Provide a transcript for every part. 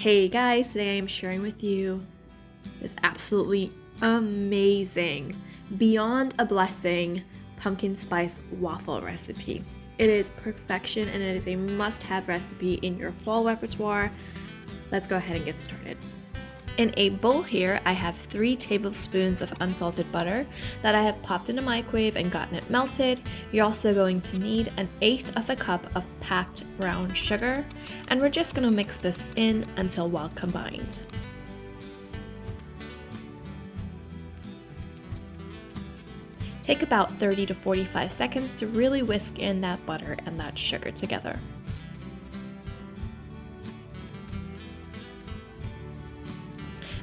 Hey guys, today I am sharing with you this absolutely amazing, beyond a blessing, pumpkin spice waffle recipe. It is perfection and it is a must-have recipe in your fall repertoire. Let's go ahead and get started. In a bowl here, I have 3 tablespoons of unsalted butter that I have popped in a microwave and gotten it melted. You're also going to need 1/8 of a cup of packed brown sugar, and we're just going to mix this in until well combined. Take about 30 to 45 seconds to really whisk in that butter and that sugar together.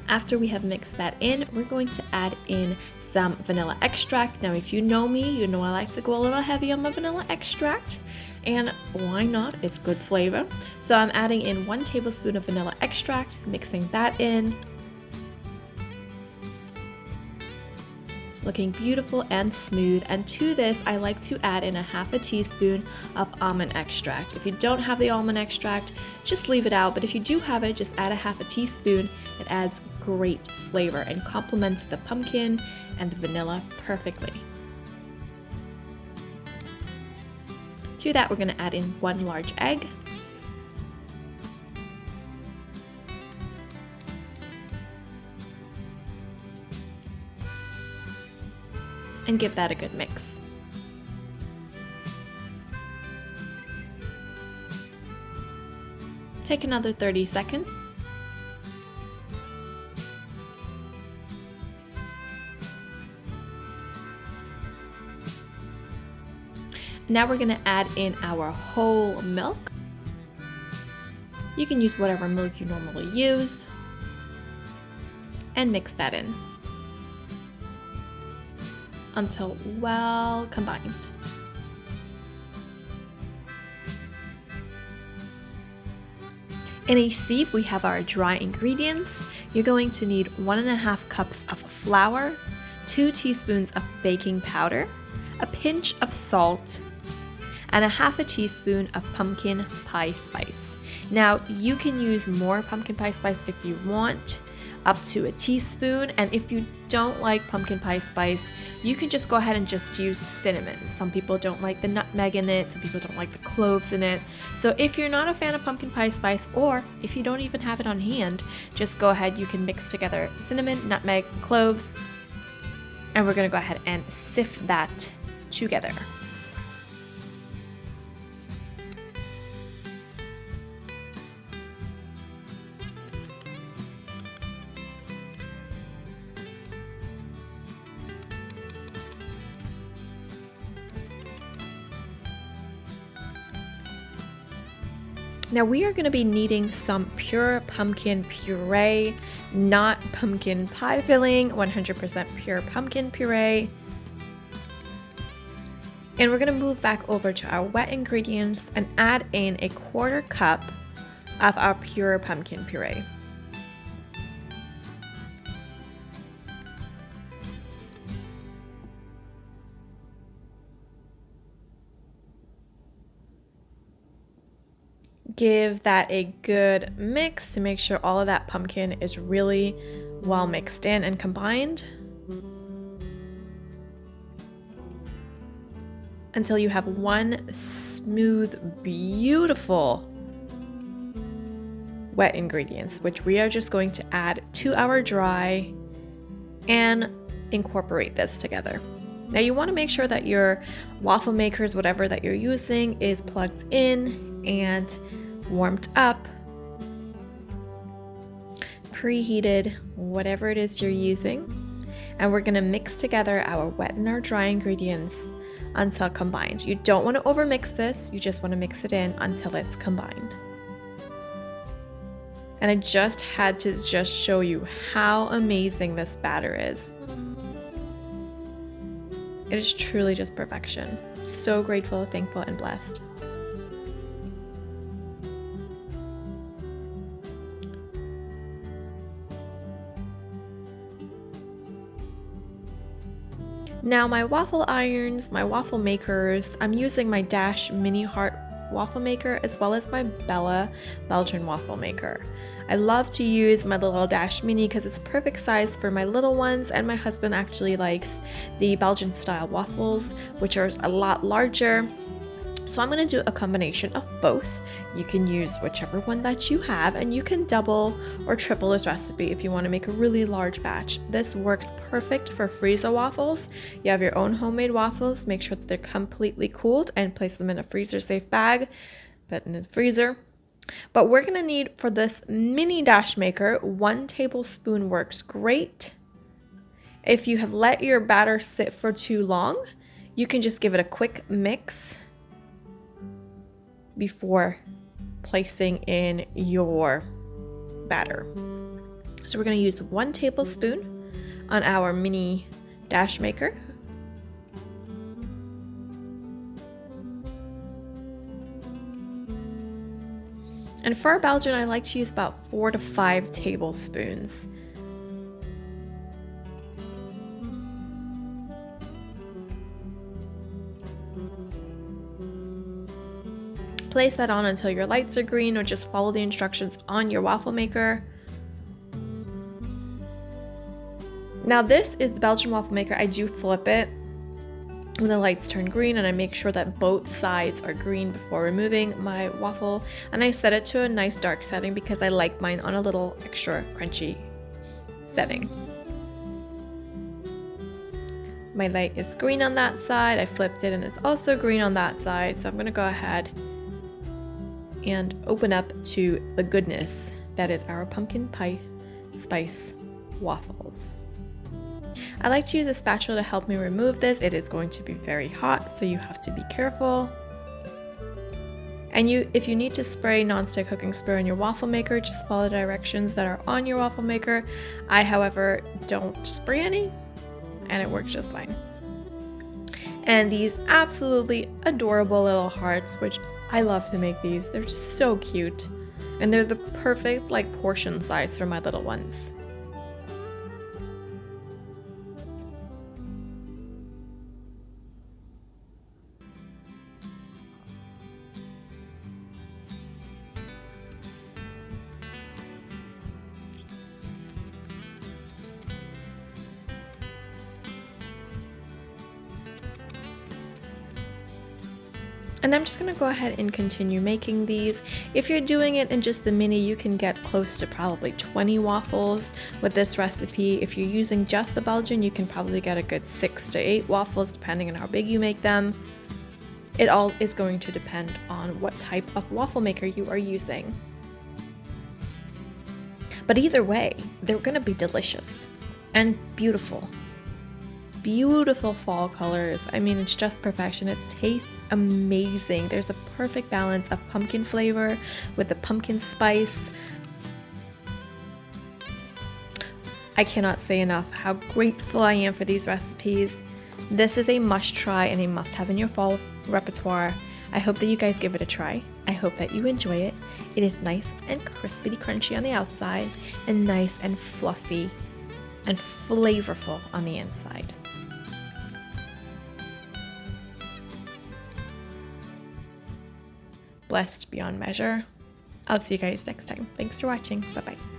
After we have mixed that in, we're going to add in some vanilla extract. Now, if you know me, you know I like to go a little heavy on my vanilla extract, and why not? It's good flavor. So I'm adding in 1 tablespoon of vanilla extract, mixing that in. Looking beautiful and smooth, and to this I like to add in 1/2 teaspoon of almond extract. If you don't have the almond extract, just leave it out, but if you do have it, just add 1/2 teaspoon. It adds great flavor and complements the pumpkin and the vanilla perfectly. To that, we're going to add in 1 large egg. And give that a good mix. Take another 30 seconds. Now we're going to add in our whole milk. You can use whatever milk you normally use and mix that in until well combined. In a sieve, we have our dry ingredients. You're going to need 1.5 cups of flour, 2 teaspoons of baking powder, a pinch of salt, and 1/2 teaspoon of pumpkin pie spice. Now, you can use more pumpkin pie spice if you want, up to 1 teaspoon, and if you don't like pumpkin pie spice, you can just go ahead and just use cinnamon. Some people don't like the nutmeg in it, some people don't like the cloves in it. So if you're not a fan of pumpkin pie spice, or if you don't even have it on hand, just go ahead, you can mix together cinnamon, nutmeg, cloves, and we're gonna go ahead and sift that together. Now we are going to be needing some pure pumpkin puree, not pumpkin pie filling, 100% pure pumpkin puree. And we're going to move back over to our wet ingredients and add in 1/4 cup of our pure pumpkin puree. Give that a good mix to make sure all of that pumpkin is really well mixed in and combined until you have one smooth, beautiful wet ingredients, which we are just going to add to our dry and incorporate this together. Now you want to make sure that your waffle makers, whatever that you're using, is plugged in and warmed up, preheated, whatever it is you're using, and we're going to mix together our wet and our dry ingredients until combined. You don't want to overmix this, you just want to mix it in until it's combined. And I just had to show you how amazing this batter is. It is truly just perfection. So grateful, thankful, and blessed. Now my waffle irons, my waffle makers, I'm using my Dash Mini Heart waffle maker as well as my Bella Belgian waffle maker. I love to use my little Dash Mini because it's perfect size for my little ones, and my husband actually likes the Belgian style waffles, which are a lot larger. So I'm going to do a combination of both. You can use whichever one that you have, and you can double or triple this recipe if you want to make a really large batch. This works perfect for freezer waffles. You have your own homemade waffles, make sure that they're completely cooled and place them in a freezer safe bag, but in the freezer. But we're going to need, for this mini dash maker, 1 tablespoon works great. If you have let your batter sit for too long, you can just give it a quick mix before placing in your batter. So we're going to use 1 tablespoon on our mini dash maker. And for our Belgian, I like to use about 4 to 5 tablespoons. Place that on until your lights are green, or just follow the instructions on your waffle maker. Now this is the Belgian waffle maker. I do flip it when the lights turn green, and I make sure that both sides are green before removing my waffle. And I set it to a nice dark setting because I like mine on a little extra crunchy setting. My light is green on that side. I flipped it and it's also green on that side. So I'm going to go ahead and open up to the goodness that is our pumpkin pie spice waffles. I like to use a spatula to help me remove this. It is going to be very hot, so you have to be careful. And if you need to spray nonstick cooking spray on your waffle maker, just follow the directions that are on your waffle maker. I, however, don't spray any, and it works just fine. And these absolutely adorable little hearts, which I love to make these. They're so cute, and they're the perfect portion size for my little ones. And I'm just going to go ahead and continue making these. If you're doing it in just the mini, you can get close to probably 20 waffles with this recipe. If you're using just the Belgian, you can probably get a good 6 to 8 waffles depending on how big you make them. It all is going to depend on what type of waffle maker you are using. But either way, they're going to be delicious and beautiful. Beautiful fall colors. I mean, it's just perfection. It tastes amazing. There's a perfect balance of pumpkin flavor with the pumpkin spice. I cannot say enough how grateful I am for these recipes. This is a must try and a must have in your fall repertoire. I hope that you guys give it a try. I hope that you enjoy it. It is nice and crispy crunchy on the outside and nice and fluffy and flavorful on the inside. Blessed beyond measure. I'll see you guys next time. Thanks for watching. Bye-bye.